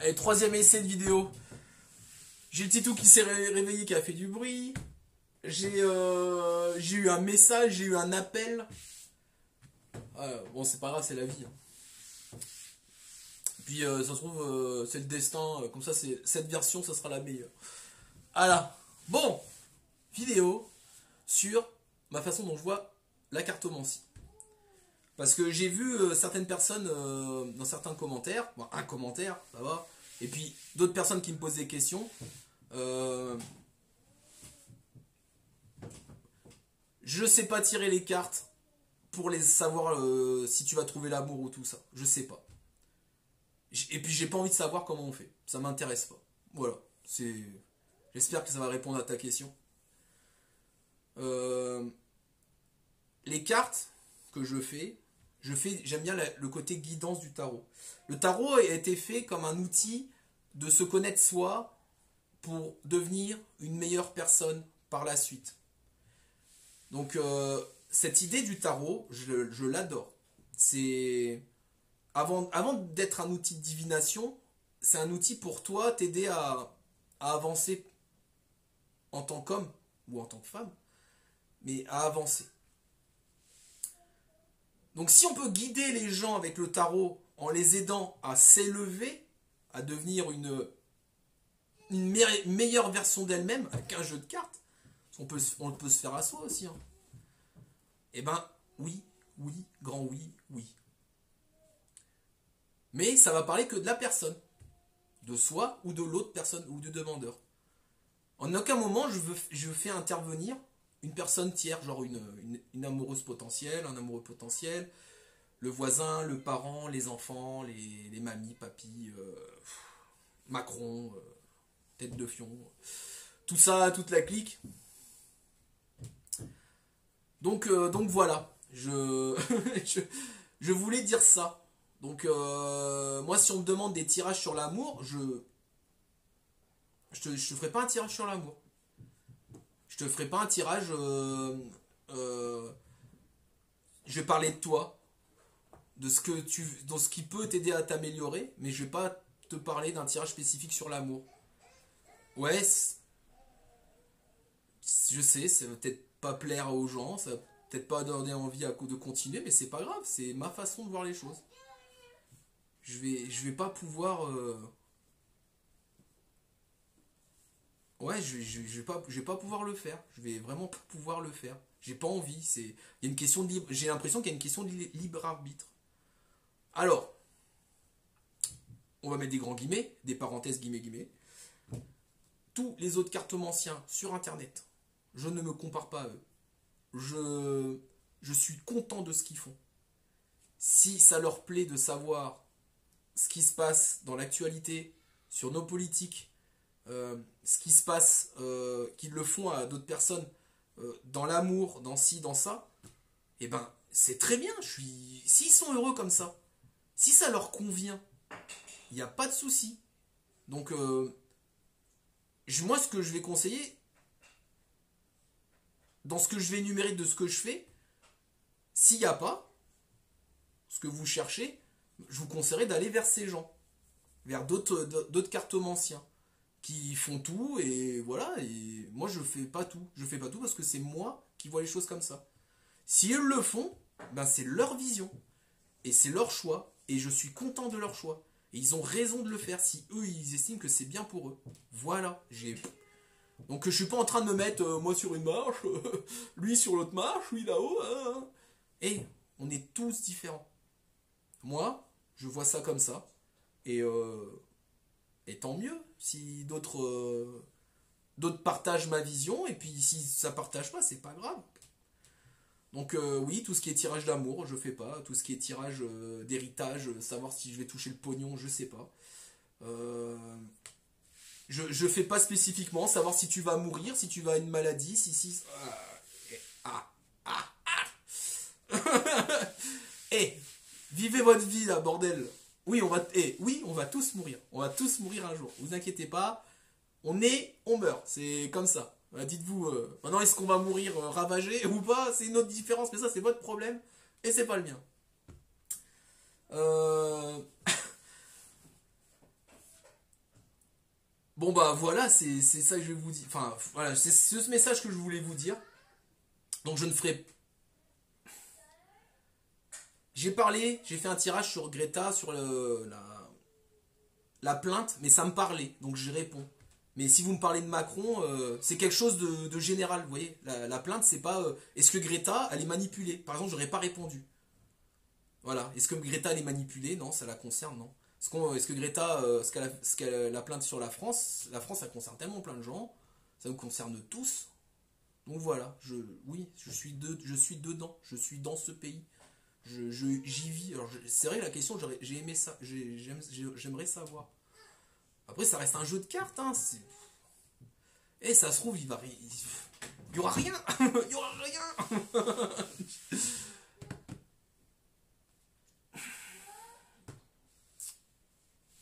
Allez, troisième essai de vidéo. J'ai le Titou qui s'est réveillé, qui a fait du bruit. J'ai eu un message, j'ai eu un appel. Bon, c'est pas grave, c'est la vie. Puis ça se trouve, c'est le destin. Comme ça, cette version, ça sera la meilleure. Voilà. Bon, vidéo sur ma façon dont je vois la cartomancie. Parce que j'ai vu certaines personnes dans certains commentaires, bon, un commentaire, ça va, et puis d'autres personnes qui me posent des questions. Je sais pas tirer les cartes pour les savoir si tu vas trouver l'amour ou tout ça. Je sais pas. Et puis j'ai pas envie de savoir comment on fait. Ça m'intéresse pas. Voilà. J'espère que ça va répondre à ta question. Les cartes que j'aime bien le côté guidance du tarot. Le tarot a été fait comme un outil de se connaître soi pour devenir une meilleure personne par la suite. Donc cette idée du tarot, je l'adore. C'est avant d'être un outil de divination, c'est un outil pour toi t'aider à avancer en tant qu'homme ou en tant que femme, mais à avancer. Donc si on peut guider les gens avec le tarot en les aidant à s'élever, à devenir une meilleure version d'elle-même avec un jeu de cartes, on peut se faire à soi aussi. Hein. Eh ben oui, grand oui, oui. Mais ça va parler que de la personne, de soi ou de l'autre personne ou du demandeur. En aucun moment je fais intervenir une personne tierce, genre une amoureuse potentielle, un amoureux potentiel, le voisin, le parent, les enfants, les mamies, papis, Macron, tête de fion, tout ça, toute la clique. Donc voilà, je voulais dire ça. Donc moi si on me demande des tirages sur l'amour, je te ferai pas un tirage sur l'amour. Je te ferai pas un tirage. Je vais parler de toi, de ce qui peut t'aider à t'améliorer, mais je vais pas te parler d'un tirage spécifique sur l'amour. Ouais, je sais, ça va peut-être pas plaire aux gens, ça va peut-être pas donner envie de continuer, mais c'est pas grave, c'est ma façon de voir les choses. Je vais pas pouvoir. Ouais, je vais pas pouvoir le faire. Je vais vraiment pas pouvoir le faire. J'ai pas envie. Il y a une question de libre. J'ai l'impression qu'il y a une question de libre arbitre. Alors, on va mettre des grands guillemets, des parenthèses guillemets. Tous les autres cartomanciens sur internet, je ne me compare pas à eux. Je suis content de ce qu'ils font. Si ça leur plaît de savoir ce qui se passe dans l'actualité, sur nos politiques, ce qui se passe, qu'ils le font à d'autres personnes, dans l'amour, dans ci, dans ça, eh ben c'est très bien. S'ils sont heureux comme ça, si ça leur convient, il n'y a pas de souci. Donc moi ce que je vais conseiller, dans ce que je vais énumérer de ce que je fais, s'il n'y a pas ce que vous cherchez, je vous conseillerais d'aller vers ces gens, vers d'autres cartomanciens qui font tout, et voilà. Et moi je fais pas tout parce que c'est moi qui vois les choses comme ça. Si eux le font, ben c'est leur vision et c'est leur choix, et je suis content de leur choix, et ils ont raison de le faire si eux ils estiment que c'est bien pour eux. Voilà. Donc je suis pas en train de me mettre moi sur une marche, lui sur l'autre marche, lui là-haut, hein. Et on est tous différents. Moi je vois ça comme ça, et tant mieux si d'autres partagent ma vision, et puis si ça partage pas, c'est pas grave. Donc oui, tout ce qui est tirage d'amour, je fais pas. Tout ce qui est tirage d'héritage, savoir si je vais toucher le pognon, je sais pas. Je fais pas spécifiquement, savoir si tu vas mourir, si tu vas à une maladie, si... Eh, vivez votre vie là, bordel. Oui, on va tous mourir. On va tous mourir un jour. Vous inquiétez pas. On meurt. C'est comme ça. Dites-vous, maintenant est-ce qu'on va mourir ravagé ou pas? C'est une autre différence, mais ça c'est votre problème et c'est pas le mien. Bon bah voilà, c'est ça que je vais vous dire. Enfin voilà, c'est ce message que je voulais vous dire. Donc je ne ferai. J'ai fait un tirage sur Greta, sur la plainte, mais ça me parlait, donc j'y réponds. Mais si vous me parlez de Macron, c'est quelque chose de général, vous voyez. La plainte, c'est pas est-ce que Greta, elle est manipulée. Par exemple, j'aurais pas répondu. Voilà. Est-ce que Greta, elle est manipulée? Non, ça la concerne, non. Est-ce que Greta, la plainte sur la France, ça concerne tellement plein de gens, ça nous concerne tous. Donc voilà, oui, je suis dedans, je suis dans ce pays. J'y vis. Alors, c'est vrai, la question, j'ai aimé ça, j'aimerais savoir. Après, ça reste un jeu de cartes, hein. Et ça se trouve, il y aura rien. Il y aura rien.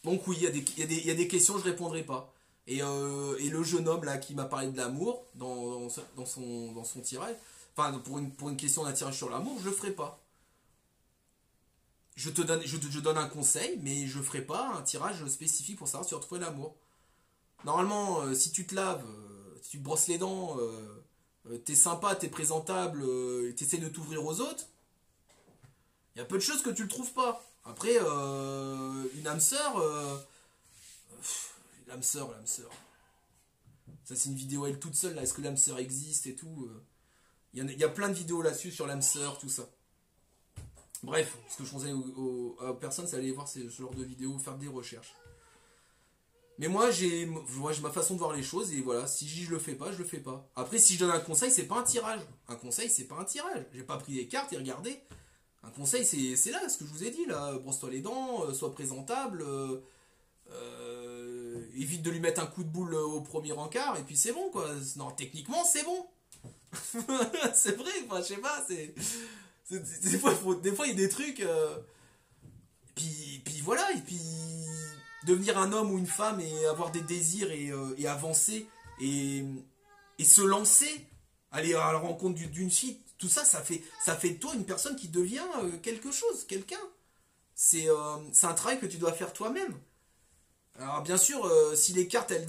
Donc oui, il y a des questions, je répondrai pas. Et le jeune homme là qui m'a parlé de l'amour dans son tirage, enfin pour une question d'un tirage sur l'amour, je le ferai pas. Je donne un conseil, mais je ferai pas un tirage spécifique pour savoir si tu as retrouvé l'amour. Normalement, si tu te laves, si tu te brosses les dents, t'es sympa, t'es présentable, t'essaies de t'ouvrir aux autres, il y a peu de choses que tu le trouves pas. Après, une âme sœur, l'âme sœur. Ça, c'est une vidéo elle toute seule là. Est-ce que l'âme sœur existe et tout. Il y a plein de vidéos là-dessus sur l'âme sœur, tout ça. Bref, ce que je conseille aux personnes, c'est aller voir ce genre de vidéos, faire des recherches. Mais moi, j'ai ma façon de voir les choses et voilà, si je le fais pas, je le fais pas. Après, si je donne un conseil, c'est pas un tirage. Un conseil, c'est pas un tirage. J'ai pas pris les cartes et regardé. Un conseil, c'est là, ce que je vous ai dit, là. Brosse-toi les dents, sois présentable, évite de lui mettre un coup de boule au premier encart, et puis c'est bon, quoi. Non, techniquement, c'est bon. C'est vrai, enfin, je sais pas, des fois, il y a des trucs. Puis voilà, et puis devenir un homme ou une femme et avoir des désirs et avancer et se lancer, aller à la rencontre d'une fille, tout ça, ça fait de toi une personne qui devient quelque chose, quelqu'un. C'est un travail que tu dois faire toi-même. Alors bien sûr, si les cartes elles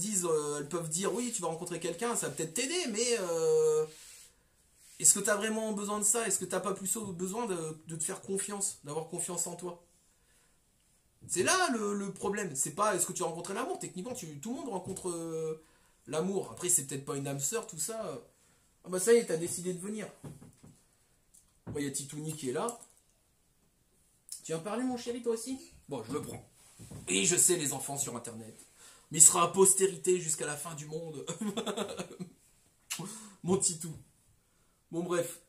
peuvent dire oui, tu vas rencontrer quelqu'un, ça va peut-être t'aider, mais est-ce que tu as vraiment besoin de ça? Est-ce que tu n'as pas plus besoin de te faire confiance, d'avoir confiance en toi? C'est là le problème. C'est pas est-ce que tu as rencontré l'amour. Techniquement, tout le monde rencontre l'amour. Après, c'est peut-être pas une âme sœur, tout ça. Ah bah ça y est, t'as décidé de venir. Il y a Titouni qui est là. Tu viens parler, mon chéri, toi aussi? Bon, je le prends. Oui, je sais, les enfants sur Internet. Mais il sera à postérité jusqu'à la fin du monde. Mon Titou. Bon, bref.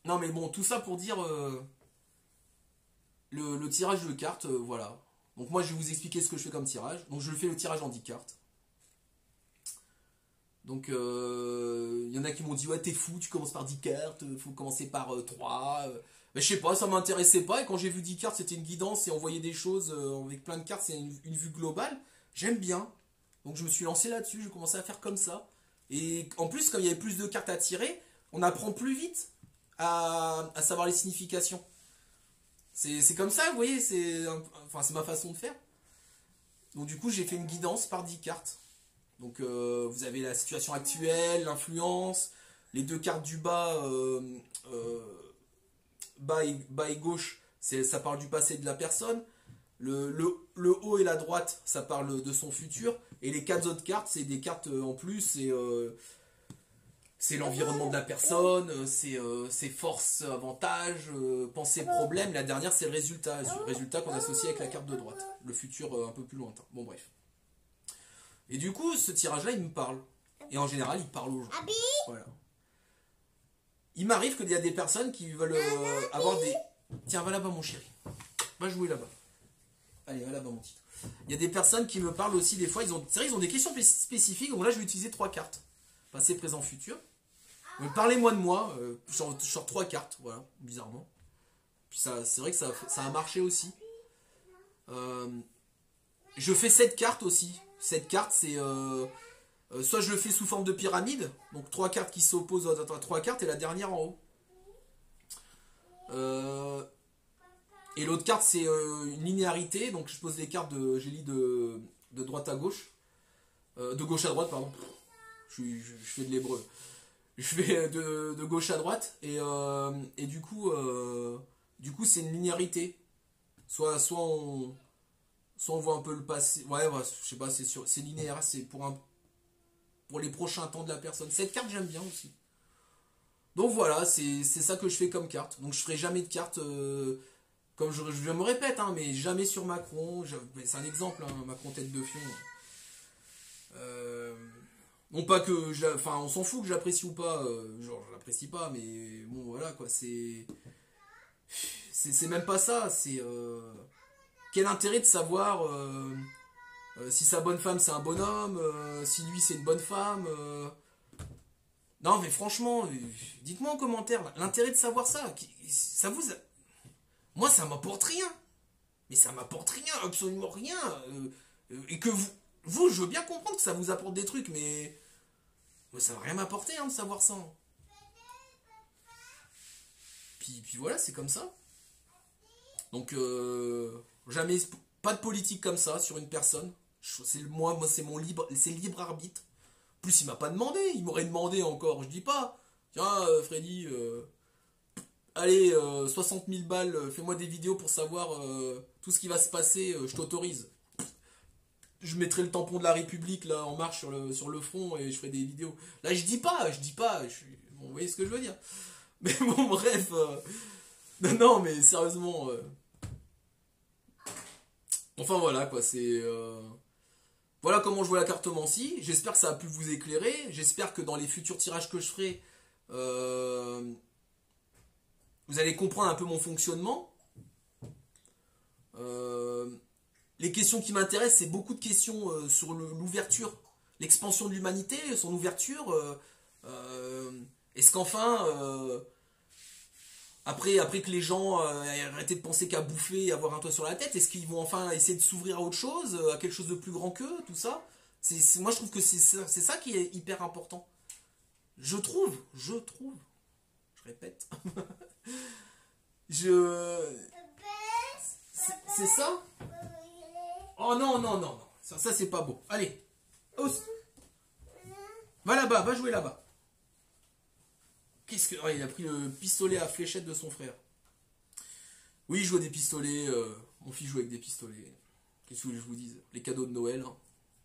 Non, mais bon, tout ça pour dire le tirage de cartes, voilà. Donc moi, je vais vous expliquer ce que je fais comme tirage. Donc je fais le tirage en 10 cartes. Donc il y en a qui m'ont dit ouais, t'es fou, tu commences par 10 cartes, faut commencer par 3. Mais je sais pas, ça m'intéressait pas. Et quand j'ai vu 10 cartes, c'était une guidance et on voyait des choses avec plein de cartes, c'est une vue globale. J'aime bien. Donc je me suis lancé là-dessus, j'ai commencé à faire comme ça. Et en plus, comme il y avait plus de cartes à tirer, on apprend plus vite à savoir les significations. C'est comme ça, vous voyez, c'est ma façon de faire. Donc du coup, j'ai fait une guidance par 10 cartes. Donc vous avez la situation actuelle, l'influence, les deux cartes du bas, bas et gauche, ça parle du passé de la personne. Le haut et la droite, ça parle de son futur. Et les 4 autres cartes, c'est des cartes en plus, c'est l'environnement de la personne, ses forces, avantages, pensées, problèmes. La dernière, c'est le résultat qu'on associe avec la carte de droite. Le futur un peu plus lointain. Bon, bref. Et du coup, ce tirage-là, il me parle. Et en général, il parle aux gens. Voilà. Il m'arrive qu'il y a des personnes qui veulent avoir des... Tiens, va là-bas, mon chéri. Va jouer là-bas. Allez, va là-bas, mon petit. Il y a des personnes qui me parlent aussi, des fois, c'est vrai, ils ont des questions spécifiques. Donc là, je vais utiliser 3 cartes. Passé, présent, futur. Donc, parlez-moi de moi. Sur 3 cartes, voilà, bizarrement. Puis c'est vrai que ça a marché aussi. Je fais 7 cartes aussi. Cette carte, c'est soit je le fais sous forme de pyramide, donc 3 cartes qui s'opposent à 3 cartes et la dernière en haut. Et l'autre carte, c'est une linéarité, donc je pose les cartes j'ai dit de droite à gauche. De gauche à droite, pardon. Je fais de l'hébreu. Je fais de gauche à droite et du coup c'est une linéarité. Soit on voit un peu le passé. Ouais, je sais pas, c'est linéaire, c'est pour les prochains temps de la personne. Cette carte j'aime bien aussi. Donc voilà, c'est ça que je fais comme carte. Donc je ferai jamais de carte, comme je me répète, hein, mais jamais sur Macron. C'est un exemple, hein, Macron tête de fion. Euh, non pas que, enfin on s'en fout que j'apprécie ou pas, genre je l'apprécie pas, mais bon voilà quoi, c'est même pas ça. C'est quel intérêt de savoir si sa bonne femme c'est un bonhomme, si lui c'est une bonne femme. Non mais franchement, dites-moi en commentaire l'intérêt de savoir ça. Ça vous, moi ça m'apporte rien. Mais ça m'apporte rien, absolument rien. Et que vous, je veux bien comprendre que ça vous apporte des trucs, mais ça va rien m'apporter hein, de savoir ça. Puis voilà, c'est comme ça. Donc jamais, pas de politique comme ça sur une personne. Moi c'est mon libre, c'est le libre arbitre. En plus il m'a pas demandé, il m'aurait demandé encore. Je dis pas, tiens Freddy, allez 60 000 balles, fais-moi des vidéos pour savoir tout ce qui va se passer, je t'autorise. Je mettrai le tampon de la République là en marche sur le front et je ferai des vidéos. Là je dis pas, bon, vous voyez ce que je veux dire. Mais bon bref, non mais sérieusement, enfin voilà quoi, voilà comment je vois la cartomancie. J'espère que ça a pu vous éclairer. J'espère que dans les futurs tirages que je ferai, vous allez comprendre un peu mon fonctionnement. Les questions qui m'intéressent, c'est beaucoup de questions sur l'ouverture, l'expansion de l'humanité, son ouverture. Est-ce qu'enfin, après que les gens aient arrêté de penser qu'à bouffer et avoir un toit sur la tête, est-ce qu'ils vont enfin essayer de s'ouvrir à autre chose, à quelque chose de plus grand qu'eux, tout ça? Moi je trouve que c'est ça qui est hyper important. Je trouve, je répète, je... C'est ça? Oh non, non, non, non. Ça c'est pas beau. Allez. Va là-bas, va jouer là-bas. Qu'est-ce que. Oh, il a pris le pistolet à fléchette de son frère. Oui, il joue à des pistolets. Mon fils joue avec des pistolets. Qu'est-ce que je vous dise? Les cadeaux de Noël. Hein.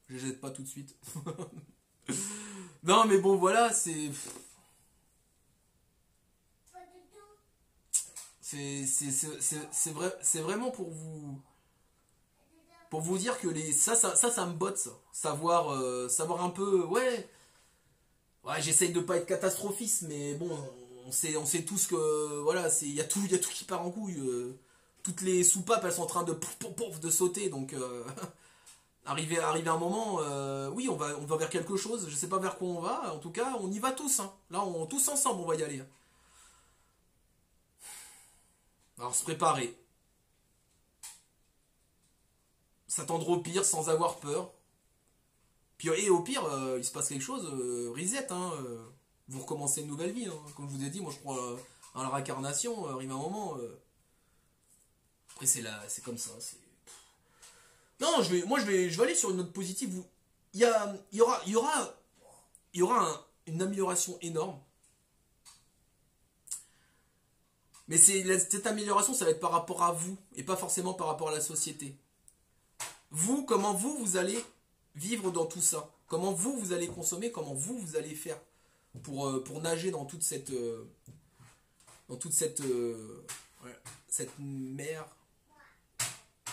Je les jette pas tout de suite. Non, mais bon, voilà, c'est. C'est vraiment pour vous dire que ça me botte ça. Savoir un peu, ouais, j'essaye de pas être catastrophiste, mais bon, on sait tous que voilà, il y a tout qui part en couille. Toutes les soupapes, elles sont en train de de sauter, donc arrivé un moment, oui, on va vers quelque chose. Je sais pas vers quoi on va. En tout cas, on y va tous. Hein. Là, tous ensemble, on va y aller. Alors, se préparer. S'attendre au pire sans avoir peur. Puis, et au pire, il se passe quelque chose, reset, hein, vous recommencez une nouvelle vie. Hein. Comme je vous ai dit, moi je crois à la réincarnation, arrive un moment. Après, c'est comme ça. Non, je vais aller sur une note positive. Il y aura une amélioration énorme. Mais cette amélioration, ça va être par rapport à vous et pas forcément par rapport à la société. Vous, comment vous allez vivre dans tout ça? Comment vous allez consommer? Comment vous allez faire pour nager dans toute cette ouais, cette mer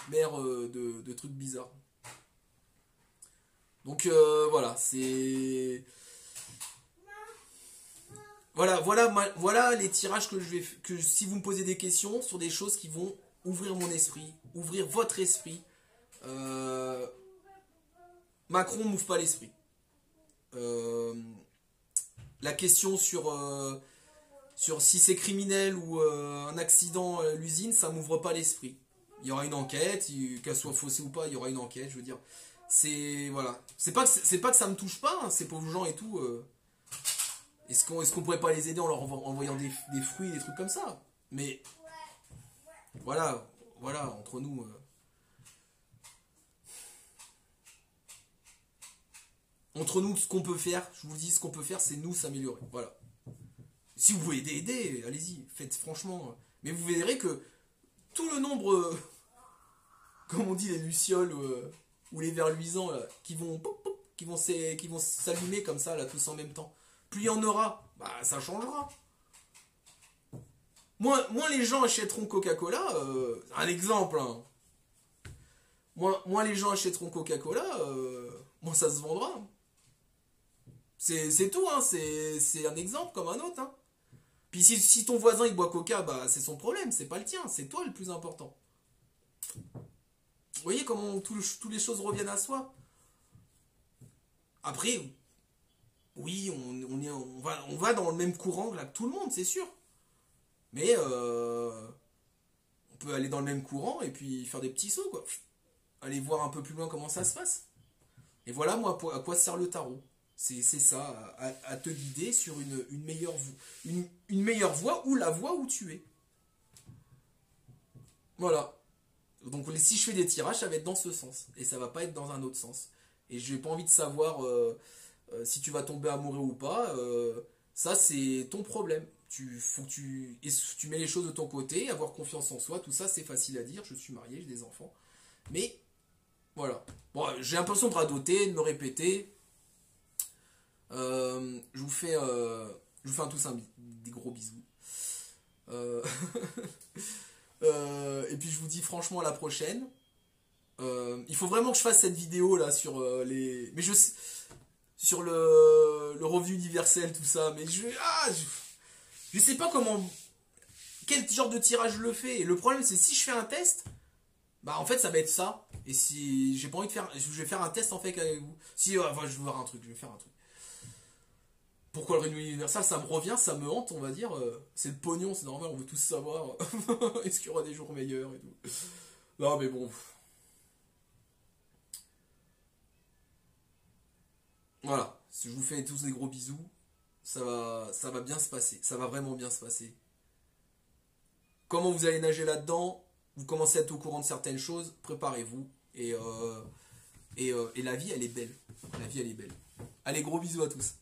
de trucs bizarres. Donc voilà, c'est voilà les tirages que si vous me posez des questions sur des choses qui vont ouvrir mon esprit, ouvrir votre esprit. Macron m'ouvre pas l'esprit. La question sur si c'est criminel ou un accident à l'usine, ça m'ouvre pas l'esprit. Il y aura une enquête, qu'elle soit faussée ou pas, il y aura une enquête, je veux dire. Voilà. C'est pas que ça me touche pas, hein, ces pauvres gens et tout. Est-ce qu'on pourrait pas les aider en leur envoyant des fruits, des trucs comme ça? Mais voilà, entre nous. Entre nous, ce qu'on peut faire, je vous dis, ce qu'on peut faire, c'est nous s'améliorer. Voilà. Si vous pouvez aider, allez-y, faites franchement. Mais vous verrez que tout le nombre, comme on dit, les lucioles ou les vers luisants là, qui vont s'allumer comme ça, là, tous en même temps. Plus il y en aura, bah ça changera. Moins les gens achèteront Coca-Cola, un exemple, hein. Moins les gens achèteront Coca-Cola, moins ça se vendra. C'est tout, hein. C'est un exemple comme un autre, hein. Puis si ton voisin il boit Coca, bah c'est son problème, c'est pas le tien, c'est toi le plus important. Vous voyez comment toutes les choses reviennent à soi. Après, oui, on va dans le même courant là, que tout le monde, c'est sûr. Mais on peut aller dans le même courant et puis faire des petits sauts, quoi. Aller voir un peu plus loin comment ça se passe. Et voilà, moi, à quoi sert le tarot. C'est ça, à te guider sur une meilleure voie ou la voie où tu es. Voilà. Donc si je fais des tirages, ça va être dans ce sens. Et ça va pas être dans un autre sens. Et je n'ai pas envie de savoir si tu vas tomber amoureux ou pas. Ça, c'est ton problème. Faut que tu mets les choses de ton côté, avoir confiance en soi, tout ça, c'est facile à dire. Je suis marié, j'ai des enfants. Mais, voilà. Bon, j'ai l'impression de radoter, de me répéter. Je vous fais à tous des gros bisous. Et puis je vous dis franchement à la prochaine. Il faut vraiment que je fasse cette vidéo là sur sur le revenu universel, tout ça. Mais je sais pas quel genre de tirage je le fais. Et le problème c'est si je fais un test, bah en fait ça va être ça. Et si j'ai pas envie de faire, je vais faire un test en fait avec vous. Si enfin, je vais voir un truc, je vais faire un truc. Pourquoi le revenu universel, ça me revient, ça me hante, on va dire. C'est le pognon, c'est normal, on veut tous savoir. Est-ce qu'il y aura des jours meilleurs et tout. Non mais bon. Voilà, si je vous fais tous des gros bisous, ça va bien se passer, ça va vraiment bien se passer. Comment vous allez nager là-dedans, vous commencez à être au courant de certaines choses, préparez-vous. Et la vie, elle est belle. La vie, elle est belle. Allez, gros bisous à tous.